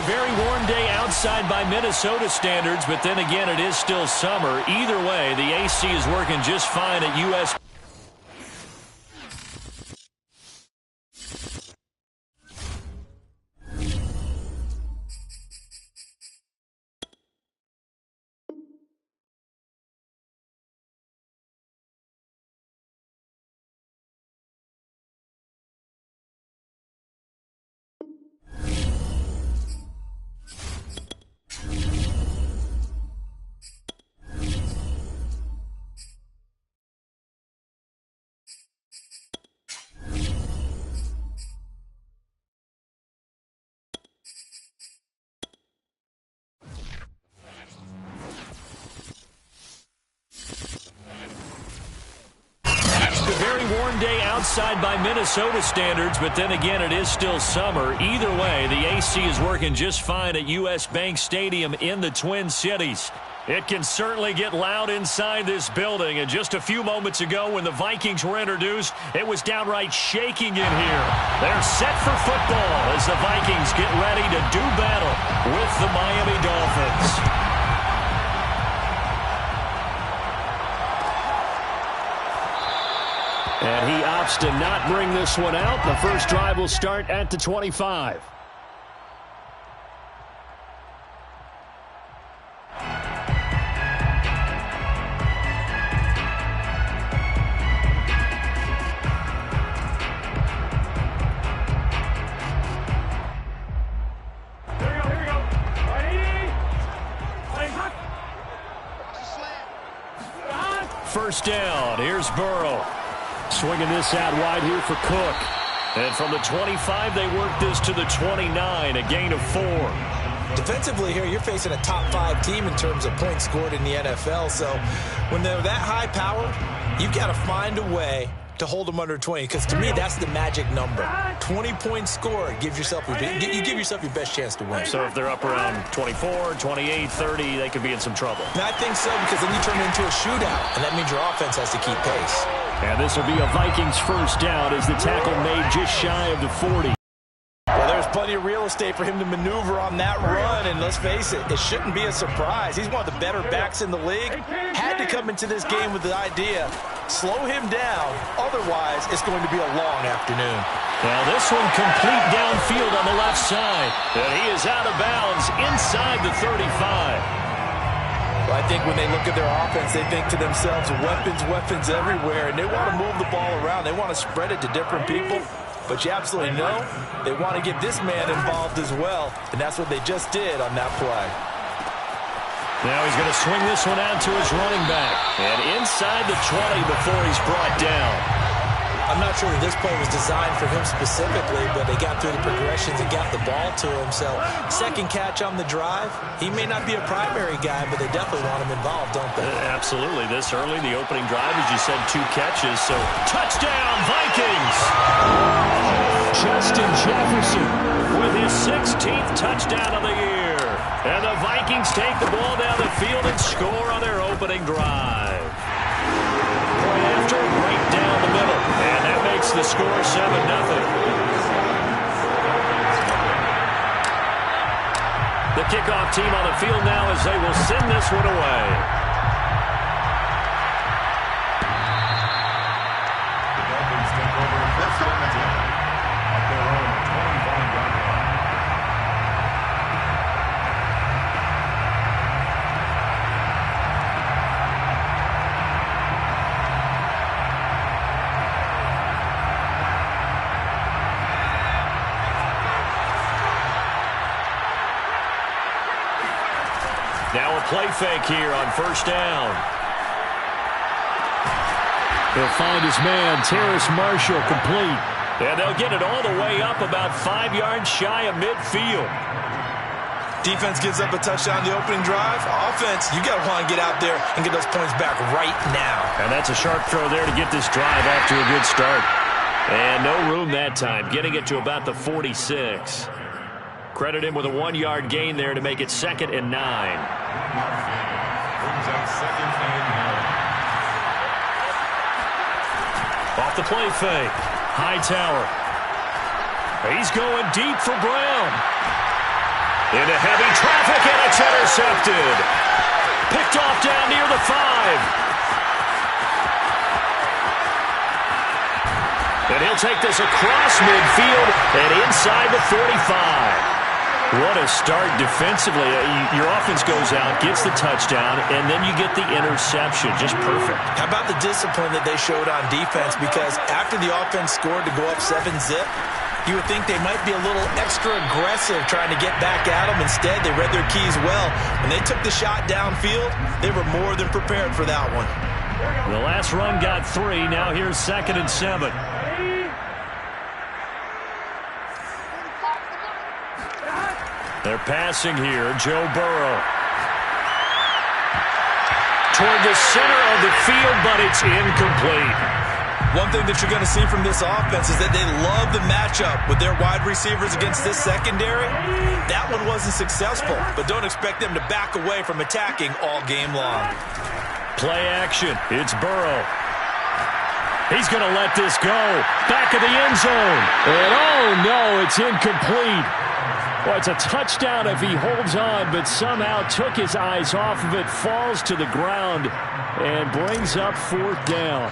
very warm day outside by Minnesota standards, but then again, it is still summer. Either way, the AC is working just fine at U.S. Warm day outside by Minnesota standards, but then again, it is still summer. Either way, the AC is working just fine at U.S. Bank Stadium in the Twin Cities. It can certainly get loud inside this building, and just a few moments ago when the Vikings were introduced, it was downright shaking in here. They're set for football as the Vikings get ready to do battle with the Miami Dolphins. And he opts to not bring this one out. The first drive will start at the 25. Here we go. First down. Here's Burrow. Swinging this out wide here for Cook. And from the 25, they work this to the 29, a gain of 4. Defensively here, you're facing a top 5 team in terms of points scored in the NFL. So when they're that high power, you've got to find a way to hold them under 20, because to me, that's the magic number. 20 points scored gives yourself you give yourself your best chance to win. So if they're up around 24, 28, 30, they could be in some trouble. And I think so, because then you turn it into a shootout, and that means your offense has to keep pace. And this will be a Vikings first down as the tackle made just shy of the 40. Well, there's plenty of real estate for him to maneuver on that run, and let's face it, it shouldn't be a surprise. He's one of the better backs in the league. Had to come into this game with the idea, slow him down, otherwise it's going to be a long afternoon. Well, this one complete downfield on the left side, and he is out of bounds inside the 35. Well, I think when they look at their offense, they think to themselves, weapons everywhere, and they want to move the ball around. They want to spread it to different people. But you absolutely know they want to get this man involved as well, and that's what they just did on that play. Now he's going to swing this one out to his running back. And inside the 20 before he's brought down. I'm not sure that this play was designed for him specifically, but they got through the progressions and got the ball to him. So second catch on the drive. He may not be a primary guy, but they definitely want him involved, don't they? Absolutely. This early, the opening drive, as you said, 2 catches. So touchdown, Vikings! Justin Jefferson with his 16th touchdown of the year. And the Vikings take the ball down the field and score on their opening drive. Right after, right down the middle. And that makes the score 7-0. The kickoff team on the field now as they will send this one away. The Dolphins take over first and 10 at their own 25-yard line. Now a play fake here on first down. He'll find his man, Terrace Marshall, complete. And they'll get it all the way up about 5 yards shy of midfield. Defense gives up a touchdown the opening drive. Offense, you got to want to get out there and get those points back right now. And that's a sharp throw there to get this drive off to a good start. And no room that time, getting it to about the 46. Credit him with a 1-yard gain there to make it 2nd and 9. Brings up 2nd and 9. Off the play fake. Hightower. He's going deep for Brown. Into heavy traffic, and it's intercepted. Picked off down near the 5. And he'll take this across midfield and inside the 45. What a start defensively. Your offense goes out, gets the touchdown, and then you get the interception. Just perfect. How about the discipline that they showed on defense? Because after the offense scored to go up 7-zip, you would think they might be a little extra aggressive trying to get back at them. Instead, they read their keys well. When they took the shot downfield, they were more than prepared for that one. The last run got 3. Now here's 2nd and 7. They're passing here. Joe Burrow. Toward the center of the field, but it's incomplete. One thing that you're going to see from this offense is that they love the matchup with their wide receivers against this secondary. That one wasn't successful, but don't expect them to back away from attacking all game long. Play action. It's Burrow. He's going to let this go. Back of the end zone. And oh no, it's incomplete. Well, it's a touchdown if he holds on, but somehow took his eyes off of it, falls to the ground, and brings up 4th down.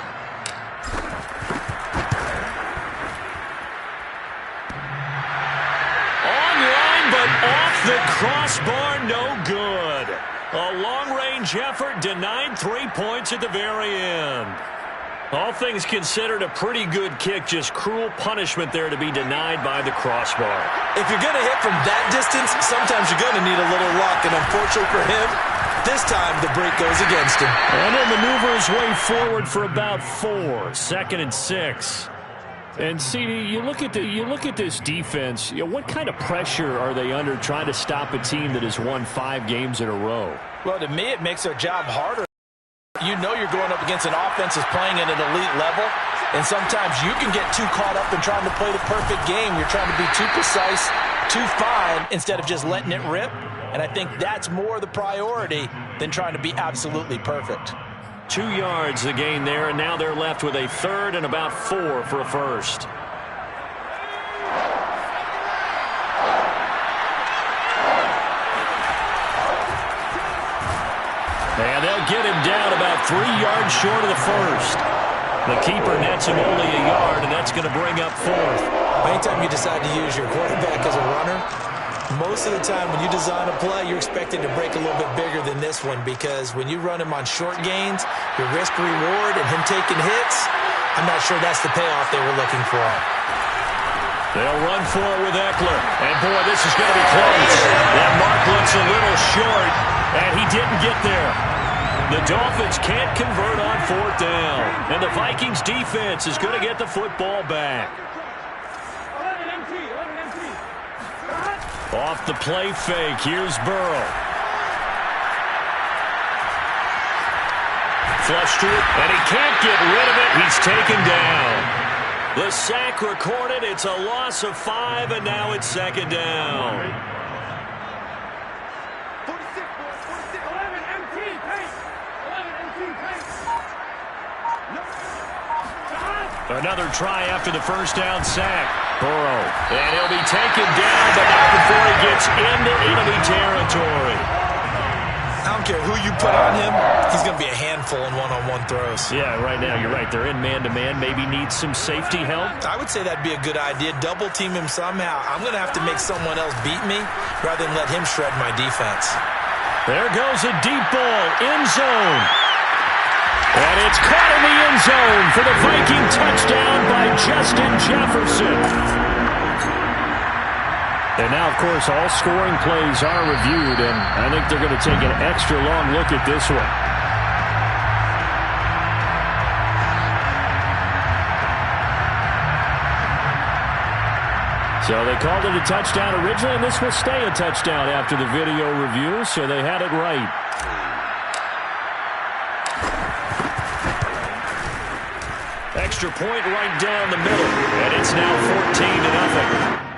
Online, but off the crossbar, no good. A long-range effort denied 3 points at the very end. All things considered, a pretty good kick, just cruel punishment there to be denied by the crossbar. If you're going to hit from that distance, sometimes you're going to need a little luck, and unfortunately for him, this time the break goes against him. And he'll maneuver his way forward for about 4, 2nd and 6. And CD, you look at this defense. What kind of pressure are they under trying to stop a team that has won 5 games in a row? Well, to me, it makes their job harder. You know you're going up against an offense that's playing at an elite level, and sometimes you can get too caught up in trying to play the perfect game. You're trying to be too precise, too fine, instead of just letting it rip. And I think that's more the priority than trying to be absolutely perfect. 2 yards the gain there, and now they're left with a 3rd and about 4 for a first. And they'll get him down about 3 yards short of the first. The keeper nets him only a yard, and that's going to bring up 4th. Anytime you decide to use your quarterback as a runner, most of the time when you design a play, you're expected to break a little bit bigger than this one, because when you run him on short gains, your risk-reward and him taking hits, I'm not sure that's the payoff they were looking for. They'll run for it with Eckler. And, boy, this is going to be close. That mark looks a little short, and he didn't get there. The Dolphins can't convert on 4th down. And the Vikings defense is going to get the football back. Off the play fake, here's Burrow. Flush to it, and he can't get rid of it. He's taken down. The sack recorded. It's a loss of 5, and now it's 2nd down. Another try after the first down sack. Burrow. And he'll be taken down, but not before he gets into enemy territory. I don't care who you put on him, he's going to be a handful in one-on-one throws. Yeah, right now, you're right. They're in man-to-man. Maybe needs some safety help. I would say that'd be a good idea. Double team him somehow. I'm going to have to make someone else beat me rather than let him shred my defense. There goes a deep ball, end zone. And it's caught in the end zone for the Viking touchdown by Justin Jefferson. And now, of course, all scoring plays are reviewed, and I think they're going to take an extra long look at this one. So they called it a touchdown originally, and this will stay a touchdown after the video review, so they had it right. Extra point right down the middle, and it's now 14-0.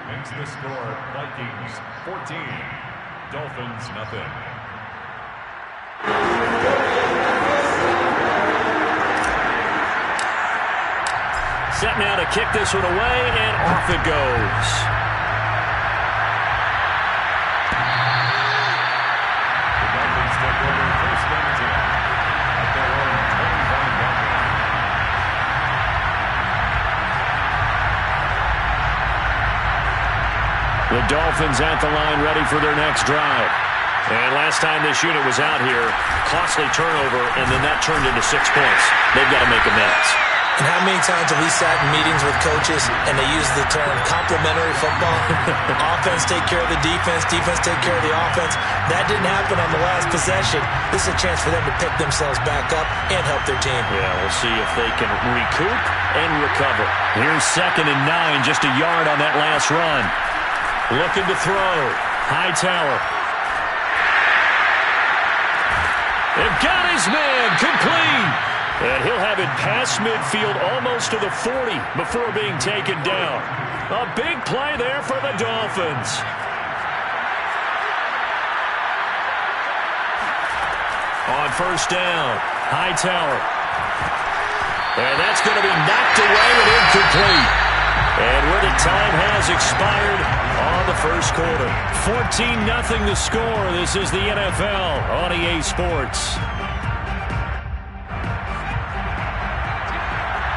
Hence the score, Vikings 14, Dolphins nothing. Set now to kick this one away, and off it goes. The Dolphins at the line ready for their next drive. And last time this unit was out here, costly turnover, and then that turned into 6 points. They've got to make amends. And how many times have we sat in meetings with coaches and they use the term complementary football? Offense take care of the defense, defense take care of the offense. That didn't happen on the last possession. This is a chance for them to pick themselves back up and help their team. Yeah, we'll see if they can recoup and recover. Here's 2nd and 9, just a yard on that last run. Looking to throw. Hightower. They've got his man complete. And he'll have it past midfield almost to the 40 before being taken down. A big play there for the Dolphins. On 1st down, Hightower. And that's going to be knocked away and incomplete. And where the time has expired on the 1st quarter. 14-0 the score. This is the NFL on EA Sports.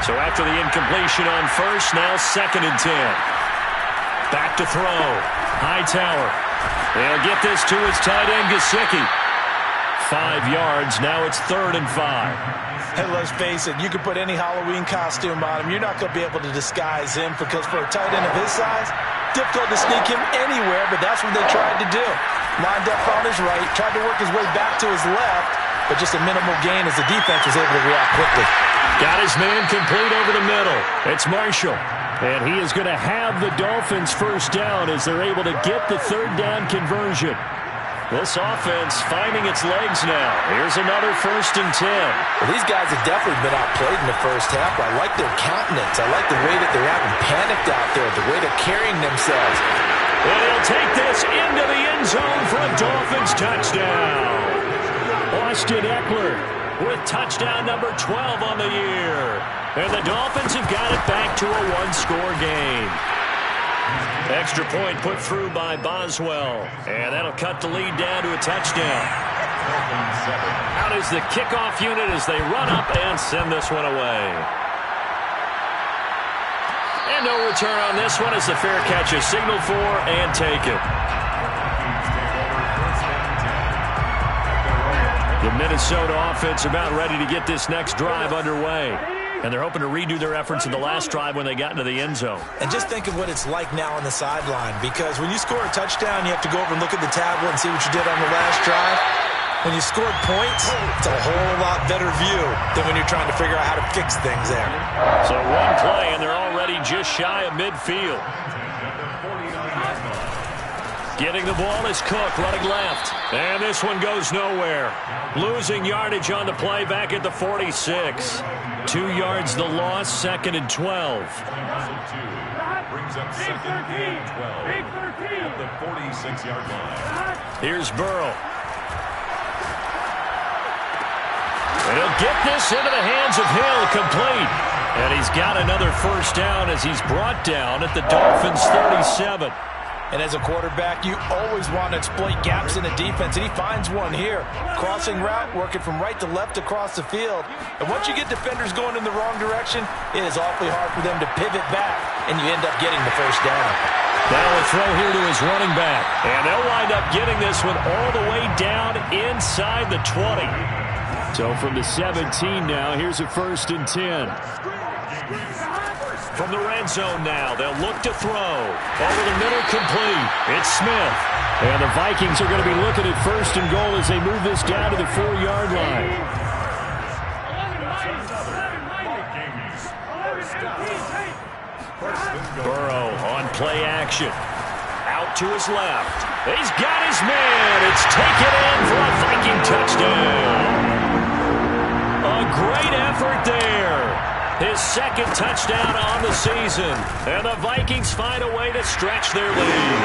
So after the incompletion on 1st, now 2nd and 10. Back to throw. Hightower. They'll get this to his tight end, Gesicki. 5 yards. Now it's 3rd and 5. Hey, let's face it, you can put any Halloween costume on him. You're not going to be able to disguise him because for a tight end of his size, difficult to sneak him anywhere, but that's what they tried to do. Lined up on his right, tried to work his way back to his left, but just a minimal gain as the defense was able to react quickly. Got his man complete over the middle. It's Marshall. And he is going to have the Dolphins 1st down as they're able to get the 3rd down conversion. This offense finding its legs now. Here's another 1st and 10. Well, these guys have definitely been outplayed in the 1st half. I like their countenance. I like the way that they're having panicked out there, the way they're carrying themselves. And he'll take this into the end zone for a Dolphins touchdown. Austin Eckler with touchdown number 12 on the year. And the Dolphins have got it back to a 1-score game. Extra point put through by Boswell. And that'll cut the lead down to a touchdown. Out is the kickoff unit as they run up and send this one away. And no return on this one as the fair catch is signaled for and taken. The Minnesota offense about ready to get this next drive underway. And they're hoping to redo their efforts in the last drive when they got into the end zone. And just think of what it's like now on the sideline, because when you score a touchdown, you have to go over and look at the tablet and see what you did on the last drive. When you scored points, it's a whole lot better view than when you're trying to figure out how to fix things there. So one play, and they're already just shy of midfield. Getting the ball is Cook, running left. And this one goes nowhere. Losing yardage on the play back at the 46. 2 yards the loss, 2nd and 12. Brings up 2nd and 12 at the 46-yard line. Here's Burrow. And he'll get this into the hands of Hill, complete. And he's got another 1st down as he's brought down at the Dolphins' 37. And as a quarterback, you always want to exploit gaps in the defense, and he finds one here. Crossing route, working from right to left across the field. And once you get defenders going in the wrong direction, it is awfully hard for them to pivot back, and you end up getting the 1st down. Now a throw here to his running back. And they'll wind up getting this one all the way down inside the 20. So from the 17 now, here's a 1st and 10. From the red zone now, they'll look to throw. Over the middle, complete. It's Smith. And the Vikings are going to be looking at 1st and goal as they move this down to the 4-yard line. Burrow on play action. Out to his left. He's got his man. It's taken in for a Viking touchdown. A great effort there. His 2nd touchdown on the season. And the Vikings find a way to stretch their lead.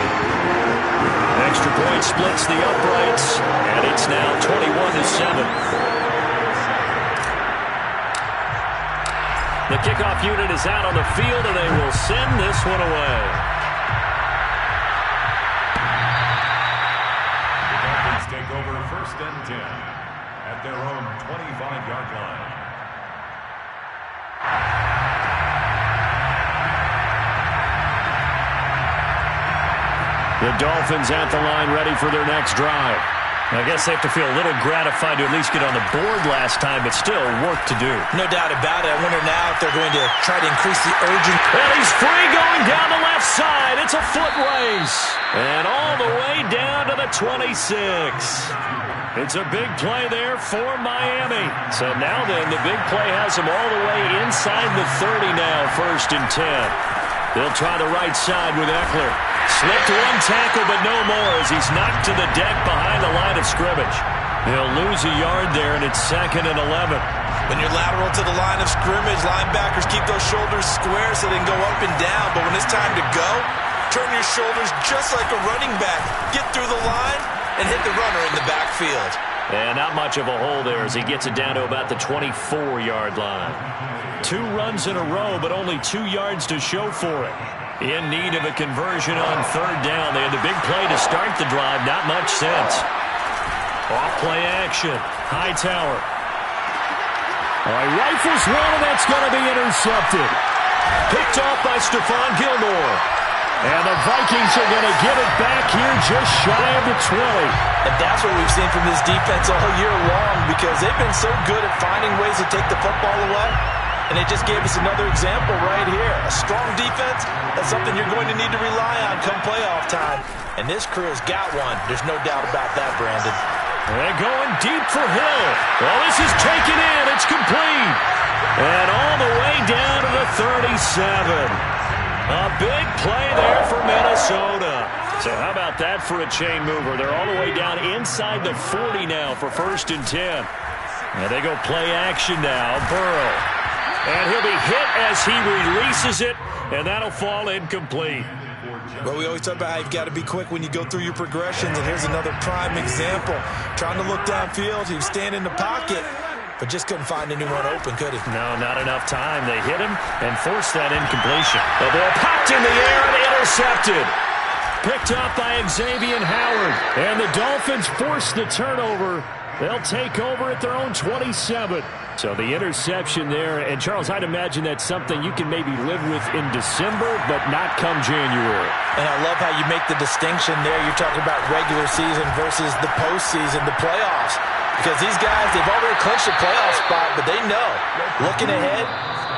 Extra point splits the uprights. And it's now 21-7. The kickoff unit is out on the field, and they will send this one away. The Dolphins take over 1st and 10 at their own 25-yard line. The Dolphins at the line ready for their next drive. I guess they have to feel a little gratified to at least get on the board last time, but still work to do. No doubt about it. I wonder now if they're going to try to increase the urgency. And he's free going down the left side. It's a foot race. And all the way down to the 26. It's a big play there for Miami. So now then, the big play has them all the way inside the 30 now, 1st and 10. They'll try the right side with Eckler. Slipped one tackle, but no more as he's knocked to the deck behind the line of scrimmage. He'll lose a yard there, and it's 2nd and 11. When you're lateral to the line of scrimmage, linebackers keep those shoulders square so they can go up and down. But when it's time to go, turn your shoulders just like a running back. Get through the line and hit the runner in the backfield. And not much of a hole there as he gets it down to about the 24-yard line. 2 runs in a row, but only 2 yards to show for it. In need of a conversion on 3rd down. They had the big play to start the drive. Not much sense. Off-play action. Hightower. All right, rifles one, and that's going to be intercepted. Picked off by Stephon Gilmore. And the Vikings are going to get it back here just shy of the 20. And that's what we've seen from this defense all year long because they've been so good at finding ways to take the football away. And they just gave us another example right here. A strong defense, that's something you're going to need to rely on come playoff time. And this crew has got one. There's no doubt about that, Brandon. They're going deep for Hill. Well, this is taken in. It's complete. And all the way down to the 37. A big play there for Minnesota. So how about that for a chain mover? They're all the way down inside the 40 now for 1st and 10. And they go play action now. Burrow. And he'll be hit as he releases it, and that'll fall incomplete. Well, we always talk about how you've got to be quick when you go through your progressions, and here's another prime example. Trying to look downfield, he was standing in the pocket, but just couldn't find anyone open, could he? No, not enough time. They hit him and forced that incompletion. The ball popped in the air and intercepted. Picked up by Xavier Howard, and the Dolphins force the turnover. They'll take over at their own 27. So the interception there, and Charles, I'd imagine that's something you can maybe live with in December, but not come January. And I love how you make the distinction there. You're talking about regular season versus the postseason, the playoffs. Because these guys, they've already clinched a playoff spot, but they know, looking ahead,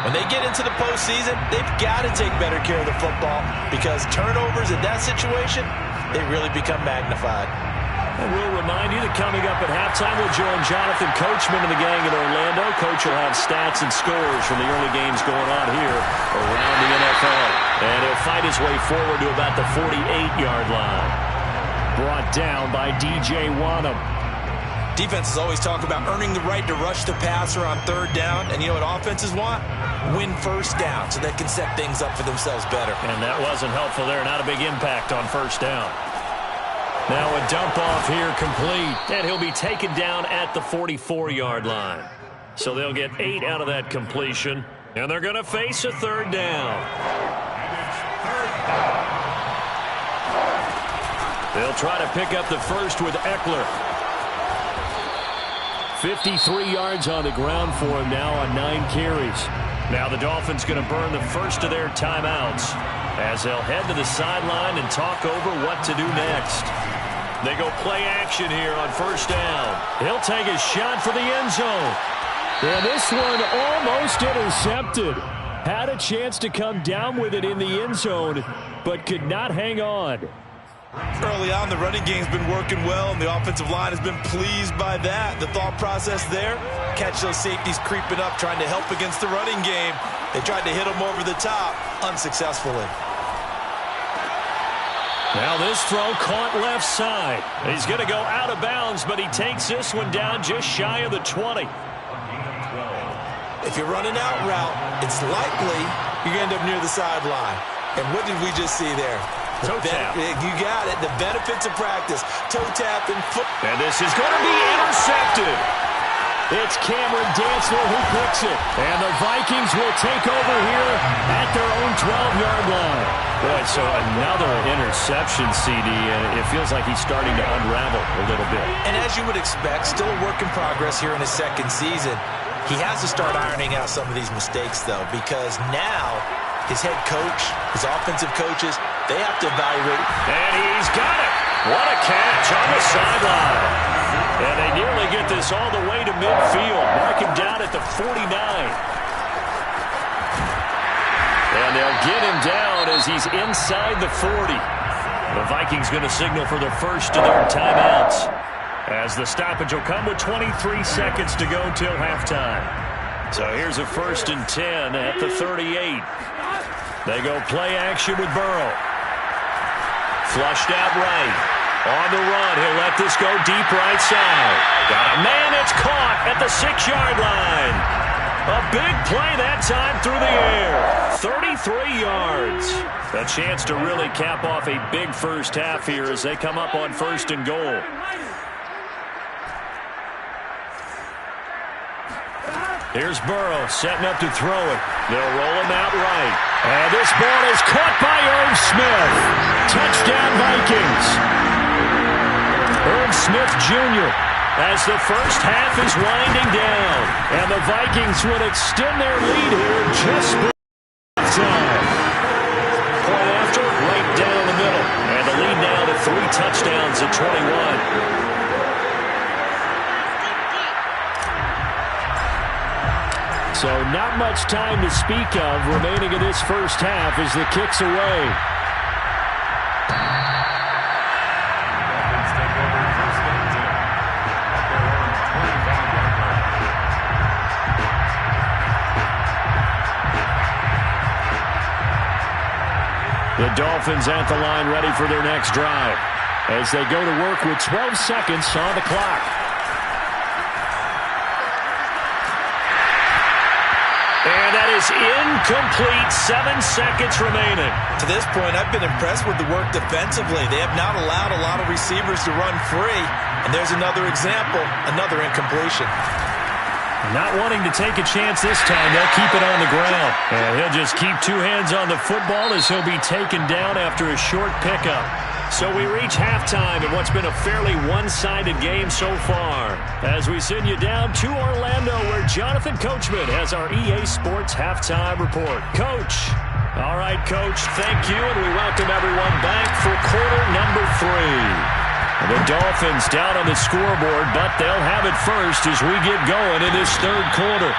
when they get into the postseason, they've got to take better care of the football because turnovers in that situation, they really become magnified. And we'll remind you that coming up at halftime, we'll join Jonathan Coachman and the gang in Orlando. Coach will have stats and scores from the early games going on here around the NFL. And he'll fight his way forward to about the 48-yard line. Brought down by DJ Wanham. Defenses always talk about earning the right to rush the passer on 3rd down. And you know what offenses want? Win 1st down so they can set things up for themselves better. And that wasn't helpful there. Not a big impact on 1st down. Now a dump off here complete, and he'll be taken down at the 44-yard line. So they'll get 8 out of that completion, and they're going to face a 3rd down. They'll try to pick up the first with Eckler. 53 yards on the ground for him now on 9 carries. Now the Dolphins going to burn the first of their timeouts as they'll head to the sideline and talk over what to do next. They go play action here on 1st down. He'll take a shot for the end zone. And this one almost intercepted. Had a chance to come down with it in the end zone, but could not hang on. Early on, the running game's been working well, and the offensive line has been pleased by that. The thought process there, catch those safeties creeping up, trying to help against the running game. They tried to hit them over the top, unsuccessfully. Now this throw caught left side. He's going to go out of bounds, but he takes this one down just shy of the 20. If you're running out route, it's likely you're going to end up near the sideline. And what did we just see there? Toe tap. You got it. The benefits of practice. Toe tap and foot. And this is going to be intercepted. It's Cameron Dantzler who picks it. And the Vikings will take over here at their own 12-yard line. Boy, so another interception, CD, and it feels like he's starting to unravel a little bit. And as you would expect, still a work in progress here in his 2nd season. He has to start ironing out some of these mistakes, though, because now his head coach, his offensive coaches, they have to evaluate. And he's got it. What a catch on the sideline. And they nearly get this all the way to midfield. Mark him down at the 49. And they'll get him down as he's inside the 40. The Vikings going to signal for the first of their timeouts, as the stoppage will come with 23 seconds to go till halftime. So here's a 1st and 10 at the 38. They go play action with Burrow. Flushed out right. On the run, he'll let this go deep right side. Got a man, it's caught at the 6-yard line. A big play that time through the air. 33 yards. A chance to really cap off a big first half here as they come up on 1st and goal. Here's Burrow setting up to throw it. They'll roll him out right. And this ball is caught by Irv Smith. Touchdown Vikings. Irv Smith Jr. as the first half is winding down. And the Vikings would extend their lead here just before time. Point after, right down the middle. And the lead now to 3 touchdowns at 21. So not much time to speak of remaining in this first half as the kick's away. Dolphins take over 1st and 10 at their own 25-yard line. The Dolphins at the line ready for their next drive as they go to work with 12 seconds on the clock. And that is incomplete. 7 seconds remaining. To this point, I've been impressed with the work defensively. They have not allowed a lot of receivers to run free. And there's another example, another incompletion. Not wanting to take a chance this time, they'll keep it on the ground. And he'll just keep 2 hands on the football as he'll be taken down after a short pickup. So we reach halftime in what's been a fairly one-sided game so far, as we send you down to Orlando, where Jonathan Coachman has our EA Sports Halftime Report. Coach. All right, Coach, thank you, and we welcome everyone back for quarter number 3. The Dolphins down on the scoreboard, but they'll have it first as we get going in this 3rd quarter.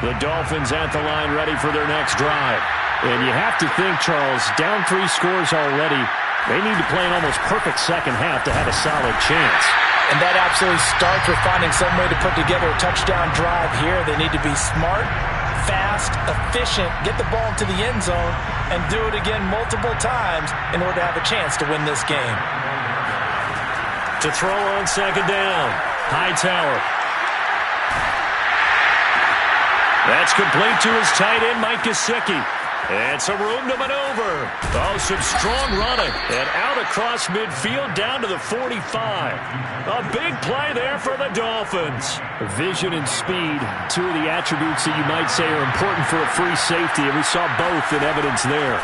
The Dolphins at the line ready for their next drive. And you have to think, Charles, down 3 scores already. They need to play an almost perfect second half to have a solid chance. And that absolutely starts with finding some way to put together a touchdown drive here. They need to be smart, fast, efficient, get the ball into the end zone, and do it again multiple times in order to have a chance to win this game. To throw on 2nd down, Hightower. That's complete to his tight end, Mike Gesicki. And some room to maneuver. Oh, some strong running. And out across midfield down to the 45. A big play there for the Dolphins. Vision and speed, 2 of the attributes that you might say are important for a free safety, and we saw both in evidence there.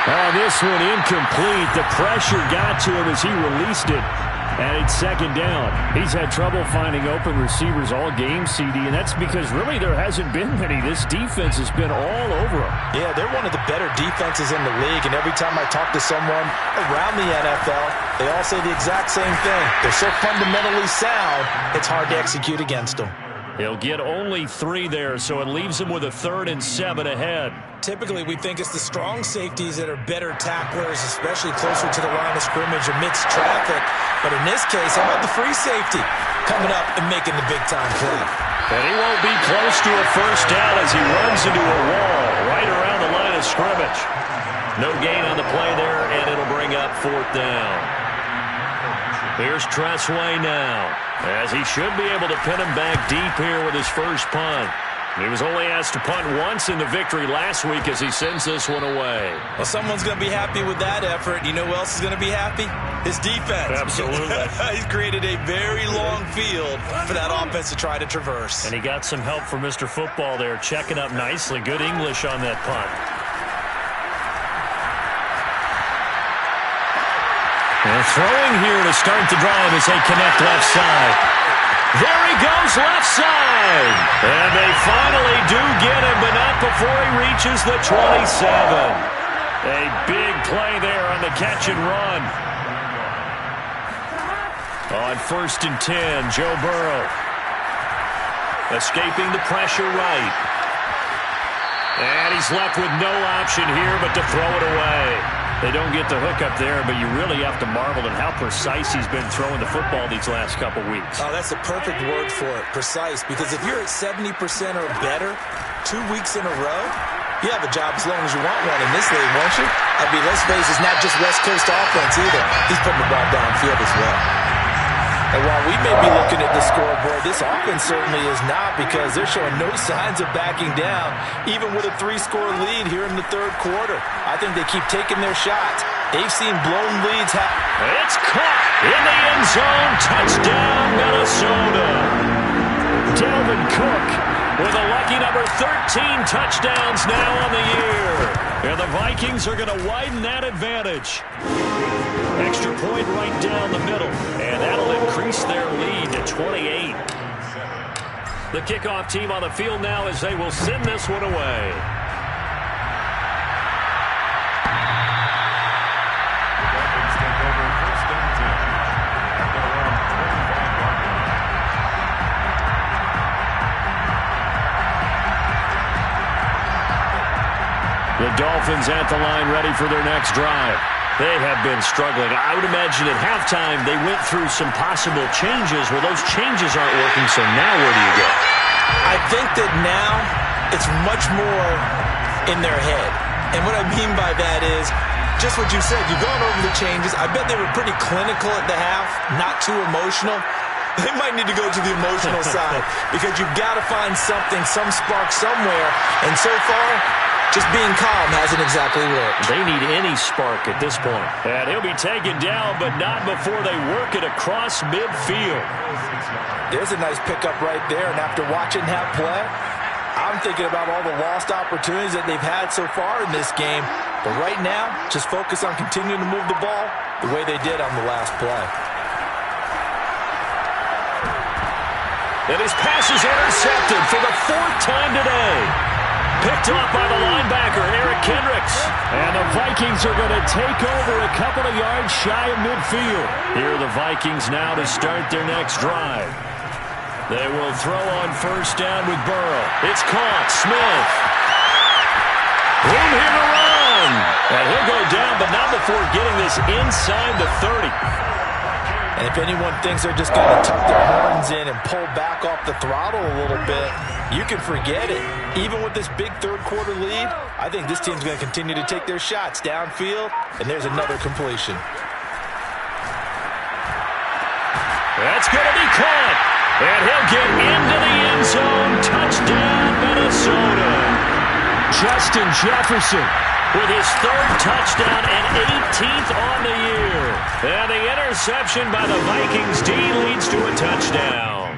Oh, this one incomplete. The pressure got to him as he released it. And it's 2nd down. He's had trouble finding open receivers all game, CD, and that's because really there hasn't been many. This defense has been all over him. Yeah, they're one of the better defenses in the league, and every time I talk to someone around the NFL, they all say the exact same thing. They're so fundamentally sound, it's hard to execute against them. He'll get only 3 there, so it leaves him with a 3rd and 7 ahead. Typically, we think it's the strong safeties that are better tacklers, especially closer to the line of scrimmage amidst traffic. But in this case, how about the free safety coming up and making the big-time play? And he won't be close to a 1st down as he runs into a wall right around the line of scrimmage. No gain on the play there, and it'll bring up 4th down. Here's Tressway now, as he should be able to pin him back deep here with his first punt. He was only asked to punt once in the victory last week as he sends this one away. Well, someone's going to be happy with that effort. You know who else is going to be happy? His defense. Absolutely. He's created a very long field for that offense to try to traverse. And he got some help from Mr. Football there, checking up nicely. Good English on that punt. Throwing here to start the drive as they connect left side. There he goes, left side. And they finally do get him, but not before he reaches the 27. A big play there on the catch and run. On 1st and 10, Joe Burrow. Escaping the pressure right. And he's left with no option here but to throw it away. They don't get the hook up there, but you really have to marvel at how precise he's been throwing the football these last couple weeks. Oh, that's the perfect word for it, precise. Because if you're at 70% or better 2 weeks in a row, you have a job as long as you want one in this league, won't you? I mean, let's face it, it's not just West Coast offense either. He's putting the ball downfield as well. And while we may be looking at the scoreboard, this offense certainly is not, because they're showing no signs of backing down, even with a 3-score lead here in the third quarter. I think they keep taking their shots. They've seen blown leads happen. It's caught in the end zone. Touchdown, Minnesota. Dalvin Cook with a lucky number 13 touchdowns now on the year. And the Vikings are going to widen that advantage. Extra point right down the middle, and that'll increase their lead to 28. The kickoff team on the field now as they will send this one away. Dolphins take over 1st and 10. At their own 25-yard line. The Dolphins at the line, ready for their next drive. They have been struggling. I would imagine at halftime they went through some possible changes. Well, those changes aren't working, so now where do you go? I think that now it's much more in their head. And what I mean by that is just what you said. You've gone over the changes. I bet they were pretty clinical at the half, not too emotional. They might need to go to the emotional side, because you've got to find something, some spark somewhere. And so far, just being calm hasn't exactly worked. They need any spark at this point. And he'll be taken down, but not before they work it across midfield. There's a nice pickup right there, and after watching that play, I'm thinking about all the lost opportunities that they've had so far in this game. But right now, just focus on continuing to move the ball the way they did on the last play. And his pass is intercepted for the 4th time today. Picked off by the linebacker, Eric Kendricks. And the Vikings are going to take over a couple of yards shy of midfield. Here are the Vikings now to start their next drive. They will throw on 1st down with Burrow. It's caught. Smith. Room here to run. And he'll go down, but not before getting this inside the 30. And if anyone thinks they're just going to tuck their horns in and pull back off the throttle a little bit, you can forget it. Even with this big third-quarter lead, I think this team's going to continue to take their shots downfield, and there's another completion. That's going to be caught. And he'll get into the end zone. Touchdown, Minnesota. Justin Jefferson with his 3rd touchdown and 18th on the year. And the interception by the Vikings D leads to a touchdown.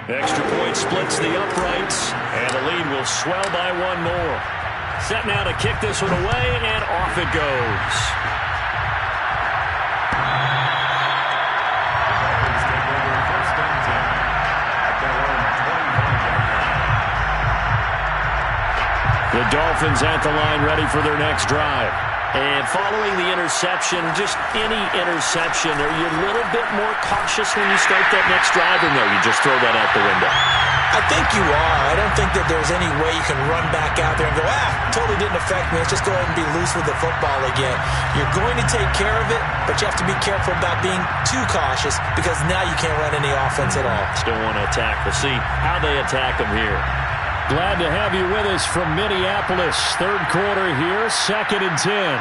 Extra point splits the uprights, and the lead will swell by one more. Set now to kick this one away, and off it goes. Dolphins take over 1st and 10. At their own 25-yard line. The Dolphins at the line, ready for their next drive. And following the interception, just any interception, are you a little bit more cautious when you start that next drive, or no, you just throw that out the window? I think you are. I don't think that there's any way you can run back out there and go, totally didn't affect me. Let's just go ahead and be loose with the football again. You're going to take care of it, but you have to be careful about being too cautious, because now you can't run any offense at all. Still want to attack. We'll see how they attack them here. Glad to have you with us from Minneapolis. Third quarter here, 2nd and 10.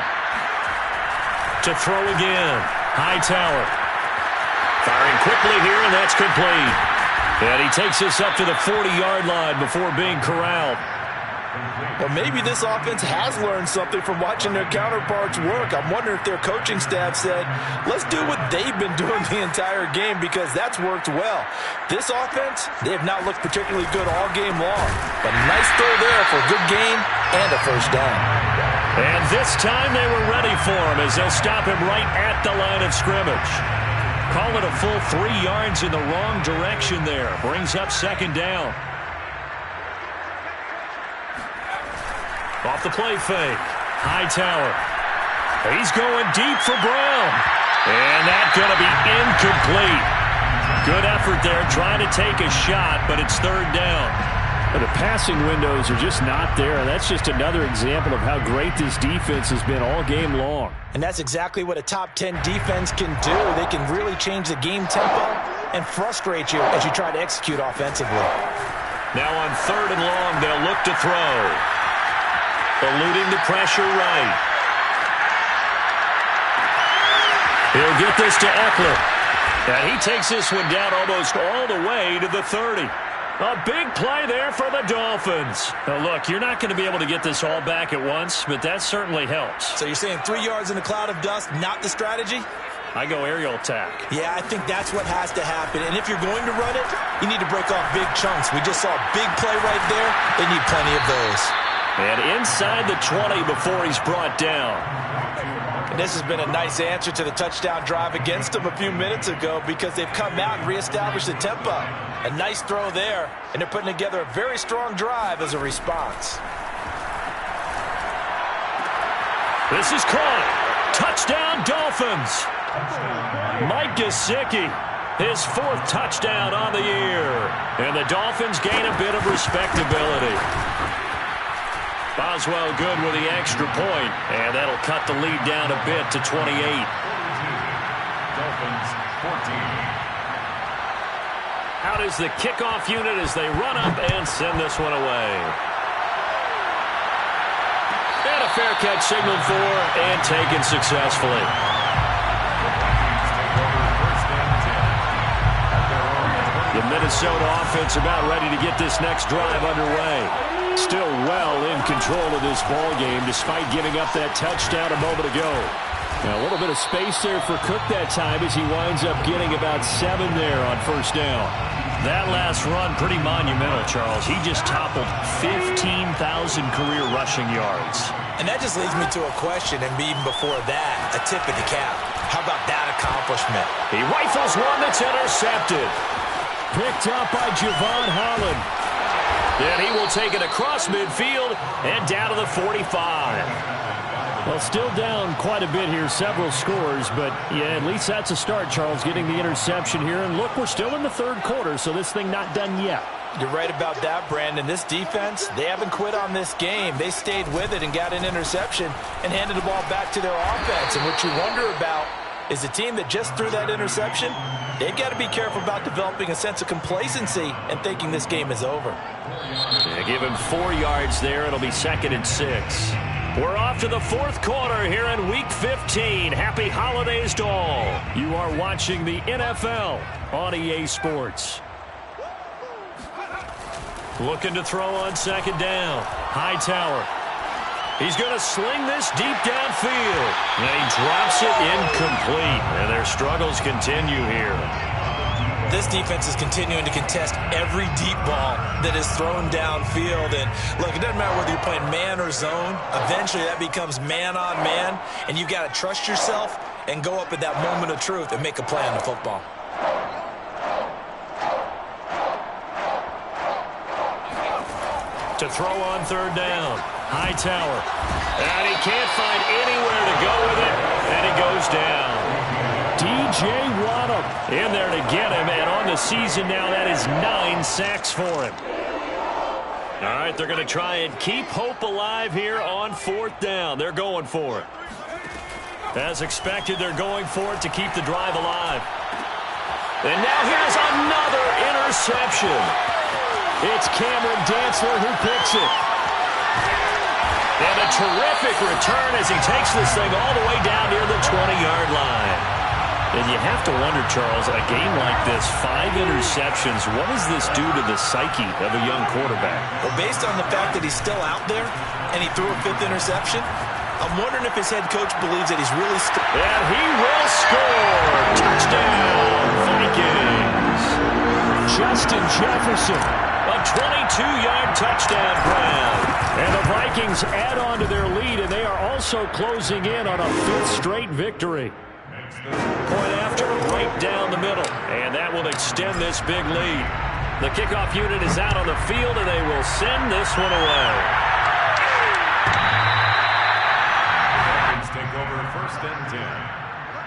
To throw again. Hightower. Firing quickly here, and that's complete. And he takes us up to the 40-yard line before being corralled. Well, maybe this offense has learned something from watching their counterparts work. I'm wondering if their coaching staff said, let's do what they've been doing the entire game, because that's worked well. This offense, they have not looked particularly good all game long. But nice throw there for a good gain and a 1st down. And this time they were ready for him as they'll stop him right at the line of scrimmage. Call it a full 3 yards in the wrong direction there. Brings up second down. Off the play fake. Hightower. He's going deep for Brown. And that's going to be incomplete. Good effort there trying to take a shot, but it's third down. The passing windows are just not there. That's just another example of how great this defense has been all game long. And that's exactly what a top 10 defense can do. They can really change the game tempo and frustrate you as you try to execute offensively. Now on third and long, they'll look to throw. Eluding the pressure right. He'll get this to Eckler. And he takes this one down almost all the way to the 30. A big play there for the Dolphins. Now look, you're not going to be able to get this all back at once, but that certainly helps. So you're saying 3 yards in a cloud of dust, not the strategy? I go aerial attack. Yeah, I think that's what has to happen. And if you're going to run it, you need to break off big chunks. We just saw a big play right there. They need plenty of those. And inside the 20 before he's brought down. And this has been a nice answer to the touchdown drive against them a few minutes ago because they've come out and reestablished the tempo. A nice throw there, and they're putting together a very strong drive as a response. This is caught. Touchdown, Dolphins. Mike Gesicki, his 4th touchdown on the year. And the Dolphins gain a bit of respectability. Boswell good with the extra point, and that'll cut the lead down a bit to 28. Dolphins 14. Out is the kickoff unit as they run up and send this one away. And a fair catch signaled for and taken successfully. The Minnesota offense about ready to get this next drive underway. Still well in control of this ball game despite giving up that touchdown a moment ago. Now a little bit of space there for Cook that time as he winds up getting about 7 there on first down. That last run pretty monumental, Charles. He just toppled 15,000 career rushing yards. And that just leads me to a question, and even before that, a tip of the cap. How about that accomplishment? He rifles one that's intercepted. Picked up by Javon Holland. Then he will take it across midfield and down to the 45. Well, still down quite a bit here, several scores, but yeah, at least that's a start, Charles, getting the interception here. And look, we're still in the third quarter, so this thing not done yet. You're right about that, Brandon. This defense, they haven't quit on this game. They stayed with it and got an interception and handed the ball back to their offense. And what you wonder about is the team that just threw that interception, they've got to be careful about developing a sense of complacency and thinking this game is over. Yeah, give him 4 yards there. It'll be 2nd and 6. We're off to the 4th quarter here in Week 15. Happy holidays to all. You are watching the NFL on EA Sports. Looking to throw on 2nd down. Hightower. He's going to sling this deep downfield. And he drops it incomplete. And their struggles continue here. This defense is continuing to contest every deep ball that is thrown downfield. And look, it doesn't matter whether you're playing man or zone. Eventually that becomes man on man. And you got to trust yourself and go up at that moment of truth and make a play on the football. To throw on 3rd down. Hightower. And he can't find anywhere to go with it. And it goes down. D.J. Waddle in there to get him. And on the season now, that is 9 sacks for him. All right, they're going to try and keep hope alive here on 4th down. They're going for it. As expected, they're going for it to keep the drive alive. And now here's another interception. It's Cameron Dantzler who picks it. And a terrific return as he takes this thing all the way down near the 20-yard line. And you have to wonder, Charles, a game like this, 5 interceptions, what does this do to the psyche of a young quarterback? Well, based on the fact that he's still out there and he threw a 5th interception, I'm wondering if his head coach believes that he's really... And he will score! Touchdown, Vikings! Justin Jefferson. A 22-yard touchdown grab. And the Vikings add on to their lead, and they are also closing in on a 5th straight victory. Point after, right down the middle. And that will extend this big lead. The kickoff unit is out on the field, and they will send this one away. Dolphins take over 1st and 10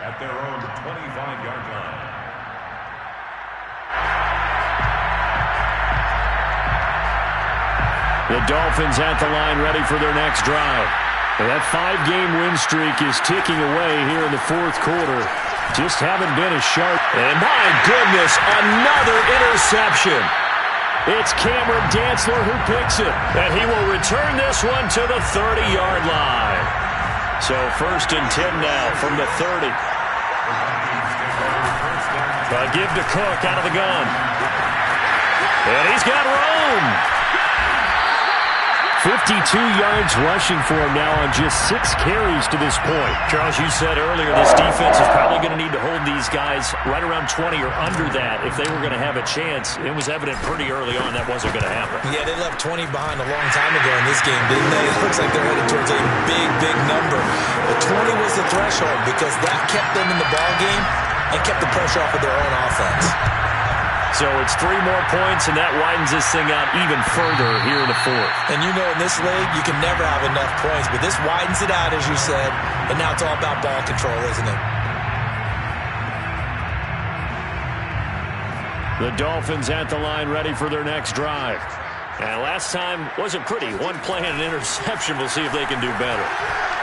at their own 25-yard line. The Dolphins at the line ready for their next drive. That 5-game win streak is ticking away here in the 4th quarter. Just haven't been as sharp. And my goodness, another interception. It's Cameron Dantzler who picks it. And he will return this one to the 30-yard line. So 1st and 10 now from the 30. A give to Cook out of the gun. And he's got room. 52 yards rushing for him now on just 6 carries to this point. Charles, you said earlier this defense is probably going to need to hold these guys right around 20 or under that if they were going to have a chance. It was evident pretty early on that wasn't going to happen. Yeah, they left 20 behind a long time ago in this game, didn't they? It looks like they're headed towards a big, big number. But 20 was the threshold because that kept them in the ball game and kept the pressure off of their own offense. So it's 3 more points, and that widens this thing out even further here in the 4th. And you know in this league, you can never have enough points, but this widens it out, as you said, and now it's all about ball control, isn't it? The Dolphins at the line ready for their next drive. And last time wasn't pretty. 1 play and an interception. We'll see if they can do better.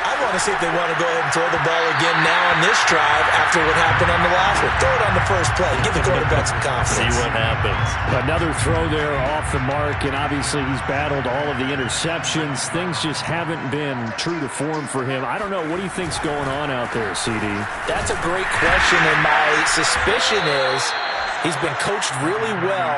I want to see if they want to go ahead and throw the ball again now on this drive after what happened on the last one. Throw it on the first play. Give the quarterback some confidence. See what happens. Another throw there off the mark, and obviously he's battled all of the interceptions. Things just haven't been true to form for him. I don't know. What do you think's going on out there, CD? That's a great question, and my suspicion is he's been coached really well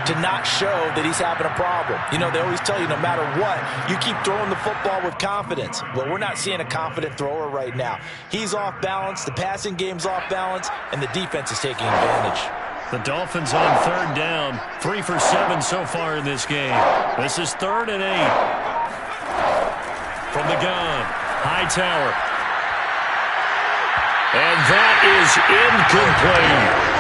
to not show that he's having a problem. You know, they always tell you no matter what, you keep throwing the football with confidence. Well, we're not seeing a confident thrower right now. He's off balance, the passing game's off balance, and the defense is taking advantage. The Dolphins on 3rd down. 3 for 7 so far in this game. This is 3rd and 8. From the gun, Hightower. And that is incomplete.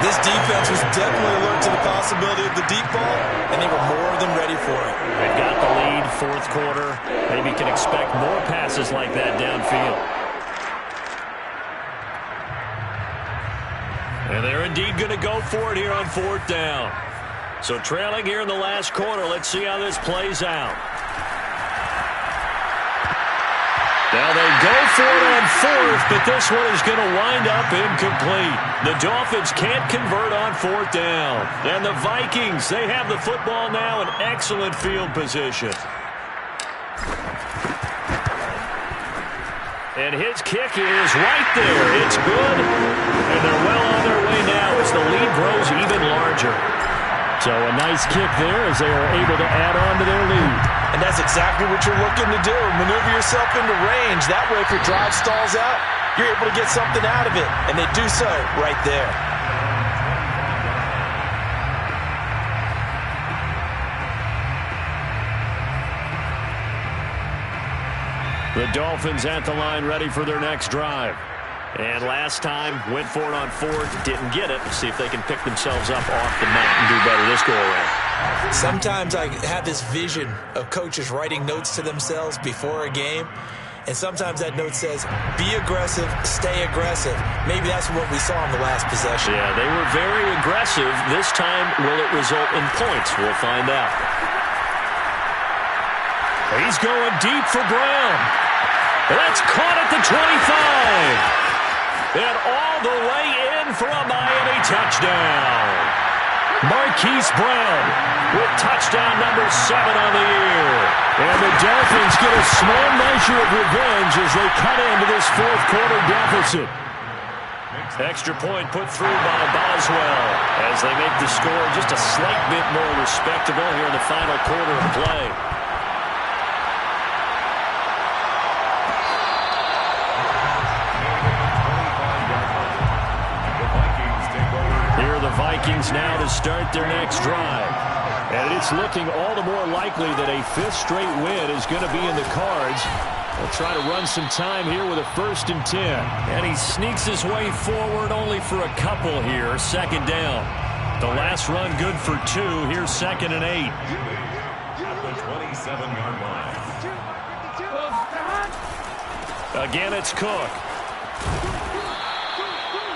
This defense was definitely alert to the possibility of the deep ball, and they were more than ready for it. They've got the lead, 4th quarter. Maybe can expect more passes like that downfield. And they're indeed going to go for it here on 4th down. So trailing here in the last quarter, let's see how this plays out. Now they go for it on 4th, but this one is going to wind up incomplete. The Dolphins can't convert on 4th down. And the Vikings, they have the football now in excellent field position. And his kick is right there. It's good. And they're well on their way now as the lead grows even larger. So a nice kick there as they are able to add on to their lead. And that's exactly what you're looking to do. Maneuver yourself into range. That way, if your drive stalls out, you're able to get something out of it. And they do so right there. The Dolphins at the line ready for their next drive. And last time, went for it on 4th, didn't get it. See if they can pick themselves up off the mat and do better this go-around. Sometimes I have this vision of coaches writing notes to themselves before a game, and sometimes that note says, be aggressive, stay aggressive. Maybe that's what we saw in the last possession. Yeah, they were very aggressive. This time, will it result in points? We'll find out. He's going deep for Brown. That's caught at the 25. And all the way in for a Miami touchdown. Marquise Brown with touchdown number 7 on the year. And the Dolphins get a small measure of revenge as they cut into this 4th quarter deficit. Extra point put through by Boswell as they make the score just a slight bit more respectable here in the final quarter of play. Vikings now to start their next drive. And it's looking all the more likely that a fifth straight win is going to be in the cards. They'll try to run some time here with a 1st and 10. And he sneaks his way forward only for a couple here. 2nd down. The last run good for 2. Here's 2nd and 8. At the 27-yard line. Again, it's Cook.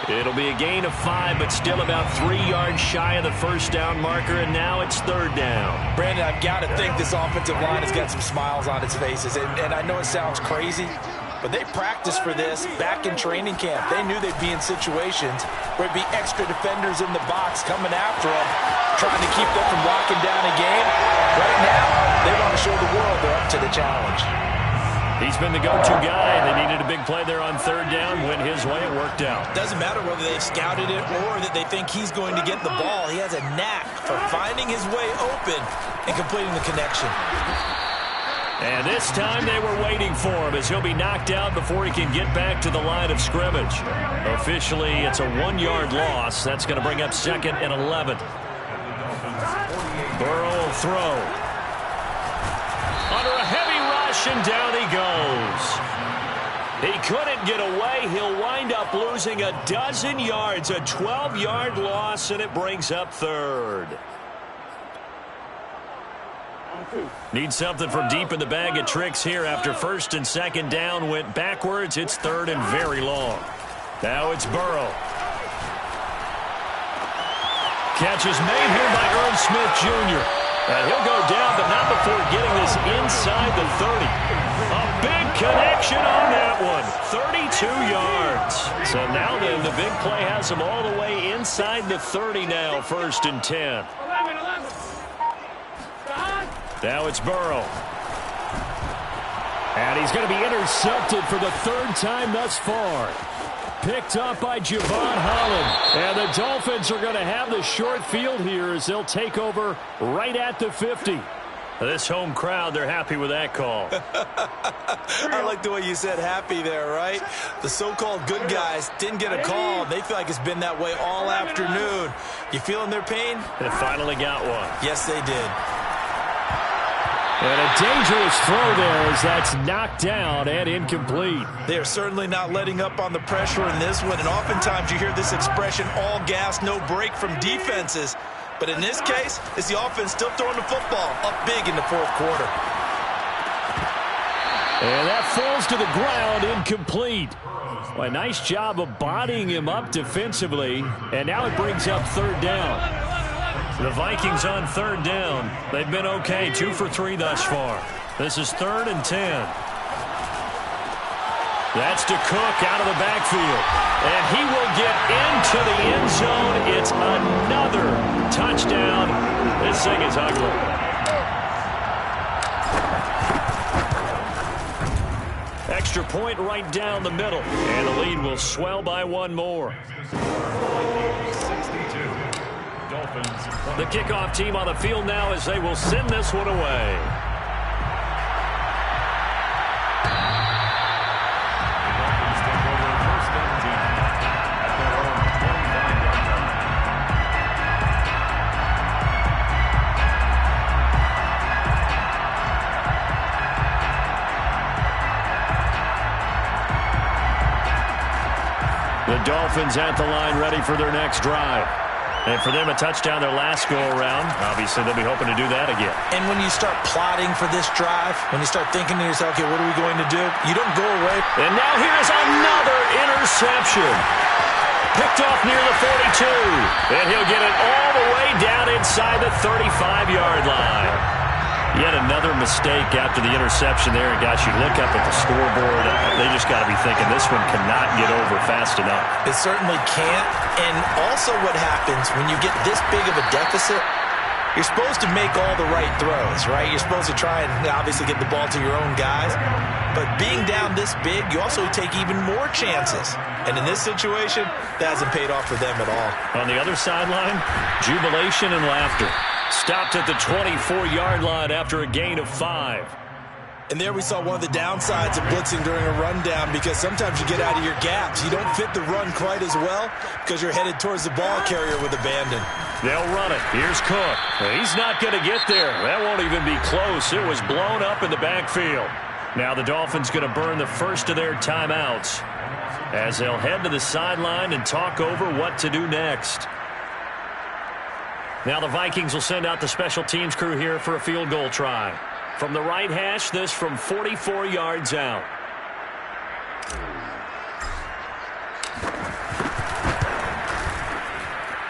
It'll be a gain of 5, but still about 3 yards shy of the 1st down marker, and now it's 3rd down. Brandon, I've got to think this offensive line has got some smiles on its faces, and I know it sounds crazy, but they practiced for this back in training camp. They knew they'd be in situations where it'd be extra defenders in the box coming after them, trying to keep them from locking down a game. Right now, they want to show the world they're up to the challenge. He's been the go-to guy. They needed a big play there on 3rd down. Went his way. It worked out. Doesn't matter whether they've scouted it or that they think he's going to get the ball. He has a knack for finding his way open and completing the connection. And this time they were waiting for him as he'll be knocked out before he can get back to the line of scrimmage. Officially, it's a 1-yard loss. That's going to bring up 2nd and 11. Burrow will throw. Under a heavy rush, and down he goes. He couldn't get away. He'll wind up losing a dozen yards, a 12-yard loss, and it brings up 3rd. Need something from deep in the bag of tricks here after 1st and 2nd down went backwards. It's 3rd and very long. Now it's Burrow. Catch is made here by Irv Smith Jr. And he'll go down, but not before getting this inside the 30. A big connection on that one. 32 yards. So now then, the big play has him all the way inside the 30 now, 1st and 10. Now it's Burrow. And he's going to be intercepted for the 3rd time thus far. Picked up by Javon Holland. And the Dolphins are going to have the short field here as they'll take over right at the 50. This home crowd, they're happy with that call. I like the way you said happy there, right? The so-called good guys didn't get a call. They feel like it's been that way all afternoon. You feeling their pain? They finally got one. Yes, they did. And a dangerous throw there as that's knocked down and incomplete. They are certainly not letting up on the pressure in this one, and oftentimes you hear this expression, all gas, no break from defenses. But in this case, it's the offense still throwing the football up big in the 4th quarter. And that falls to the ground, incomplete. Well, a nice job of bodying him up defensively, and now it brings up 3rd down. The Vikings on 3rd down. They've been okay, 2 for 3 thus far. This is 3rd and 10. That's to Cook out of the backfield. And he will get into the end zone. It's another touchdown. This thing is ugly. Extra point right down the middle. And the lead will swell by 1 more. The kickoff team on the field now as they will send this one away. The Dolphins at the line ready for their next drive. And for them, a touchdown their last go-around. Obviously, they'll be hoping to do that again. And when you start plotting for this drive, when you start thinking to yourself, okay, what are we going to do? You don't go away. And now here's another interception. Picked off near the 42. And he'll get it all the way down inside the 35-yard line. Yet another mistake after the interception there. And, gosh, you look up at the scoreboard, they just got to be thinking this one cannot get over fast enough. It certainly can't. And also what happens when you get this big of a deficit, you're supposed to make all the right throws, right? You're supposed to try and obviously get the ball to your own guys. But being down this big, you also take even more chances. And in this situation, that hasn't paid off for them at all. On the other sideline, jubilation and laughter. Stopped at the 24-yard line after a gain of 5. And there we saw one of the downsides of blitzing during a rundown, because sometimes you get out of your gaps. You don't fit the run quite as well because you're headed towards the ball carrier with abandon. They'll run it. Here's Cook. He's not going to get there. That won't even be close. It was blown up in the backfield. Now the Dolphins going to burn the first of their timeouts as they'll head to the sideline and talk over what to do next. Now the Vikings will send out the special teams crew here for a field goal try. From the right hash, this from 44 yards out.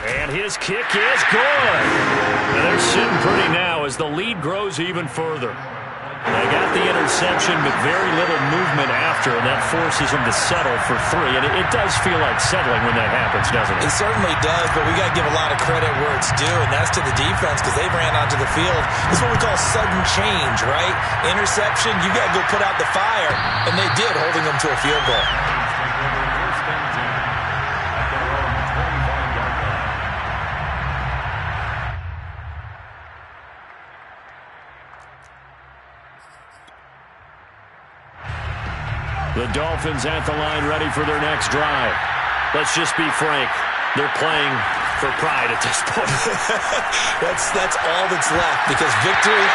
And his kick is good. Now they're sitting pretty now as the lead grows even further. They got the interception, but very little movement after, and that forces them to settle for 3. And it does feel like settling when that happens, doesn't it? It certainly does, but we got to give a lot of credit where it's due, and that's to the defense, because they ran onto the field. This is what we call sudden change, right? Interception, you got to go put out the fire, and they did, holding them to a field goal. The Dolphins at the line, ready for their next drive. Let's just be frank. They're playing for pride at this point. That's all that's left, because victory,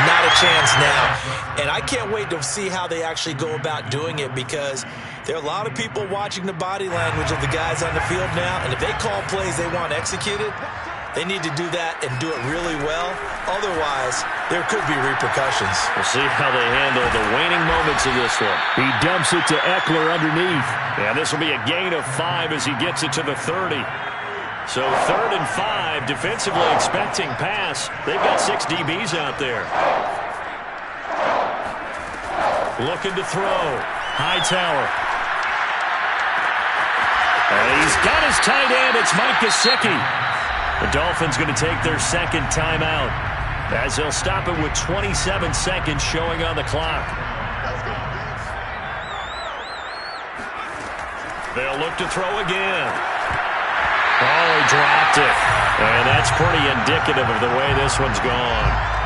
not a chance now. And I can't wait to see how they actually go about doing it, because there are a lot of people watching the body language of the guys on the field now, and if they call plays they want executed, they need to do that and do it really well. Otherwise, there could be repercussions. We'll see how they handle the waning moments of this one. He dumps it to Eckler underneath. Yeah, this will be a gain of 5 as he gets it to the 30. So 3rd and 5, defensively expecting pass. They've got 6 DBs out there. Looking to throw. Hightower. And he's got his tight end. It's Mike Gesicki. The Dolphins going to take their second timeout as they'll stop it with 27 seconds showing on the clock. They'll look to throw again. Oh, he dropped it. And that's pretty indicative of the way this one's gone.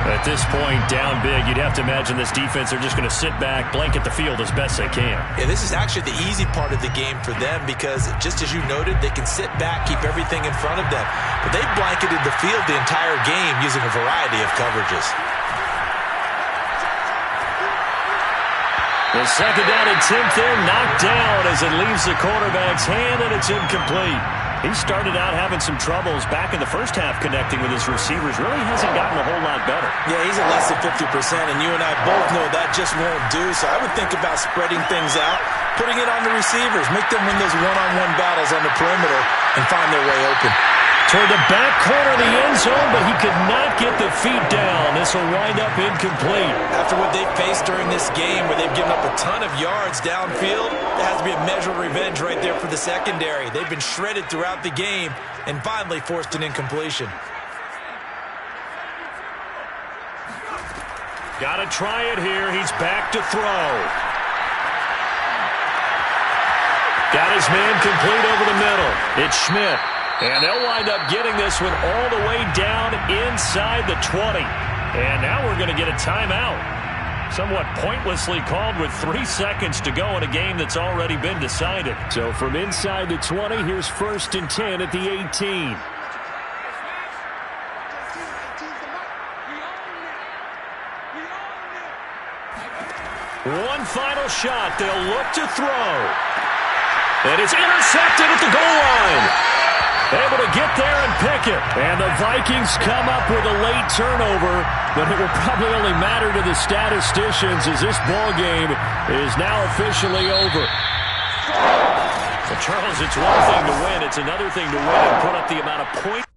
At this point, down big, you'd have to imagine this defense, they're just going to sit back, blanket the field as best they can. Yeah, this is actually the easy part of the game for them, because just as you noted, they can sit back, keep everything in front of them. But they've blanketed the field the entire game using a variety of coverages. The second down attempt there, knocked down as it leaves the quarterback's hand, and it's incomplete. He started out having some troubles back in the first half connecting with his receivers. Really hasn't gotten a whole lot better. Yeah, he's at less than 50%, and you and I both know that just won't do. So I would think about spreading things out, putting it on the receivers, make them win those one-on-one battles on the perimeter, and find their way open. Toward the back corner of the end zone, but he could not get the feet down. This will wind up incomplete. After what they've faced during this game, where they've given up a ton of yards downfield, there has to be a measure of revenge right there for the secondary. They've been shredded throughout the game and finally forced an incompletion. Got to try it here. He's back to throw. Got his man complete over the middle. It's Schmidt. And they'll wind up getting this one all the way down inside the 20. And now we're going to get a timeout. Somewhat pointlessly called with 3 seconds to go in a game that's already been decided. So from inside the 20, here's 1st and 10 at the 18. One final shot. They'll look to throw. And it's intercepted at the goal line. Able to get there and pick it. And the Vikings come up with a late turnover, but it will probably only matter to the statisticians as this ball game is now officially over. Well, Charles, it's one thing to win. It's another thing to win and put up the amount of points.